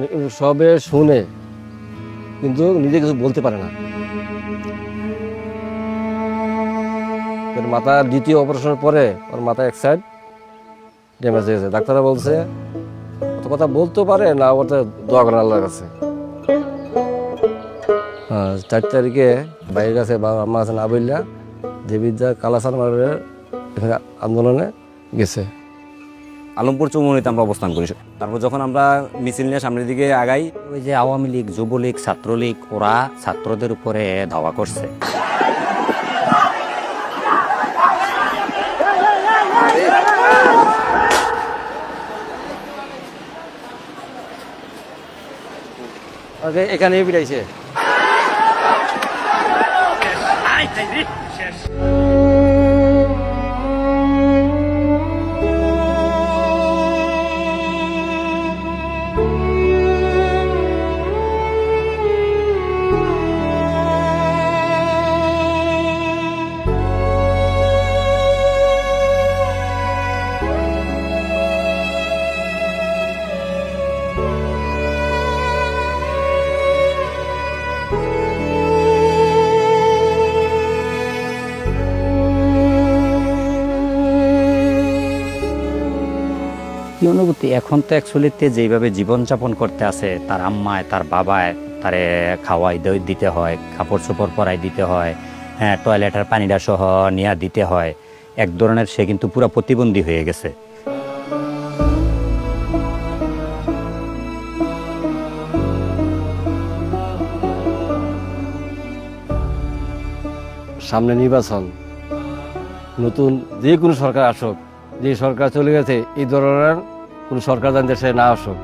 মানে সবে শুনে কিন্তু নিজে কিছু বলতে পারে না। ওর মাথার দ্বিতীয় অপারেশনের পরে ওর মাথা এক সাইড ড্যামেজ হয়ে গেছে। ডাক্তাররা বলছে অত কথা বলতেও পারে না, ওটা দোয়া করেন আল্লাহর কাছে। 4 তারিখে বাইরের কাছে বাবা আম্মা আছে না বললা দেবিদ্যা কালাসান মারের এখানে আন্দোলনে গেছে। আলমপুর চৌমুহনীতে আমরা অবস্থান করি। তারপর যখন আমরা মিছিল নিয়ে সামনের দিকে আগাই, ওই যে আওয়ামী লীগ, যুবলীগ, ছাত্রলীগ ওরা ছাত্রদের উপরে ধাওয়া করছে। এখানে পিটাইছে। কি অনুভূতি এখন তো অ্যাকচুয়ালিতে যেভাবে জীবনযাপন করতে আছে, তার আম্মায় তার বাবায় তারে খাওয়াই দিতে হয়, কাপড় চোপড় পরাই দিতে হয়, হ্যাঁ টয়লেটের পানিটা সহ নিয়ে দিতে হয়, এক ধরনের সে কিন্তু পুরো প্রতিবন্ধী হয়ে গেছে। সামনে নির্বাচন, নতুন যে কোনো সরকার আসুক, যে সরকার চলে গেছে এই ধরনের কোনো সরকার যেন দেশে না আসুক।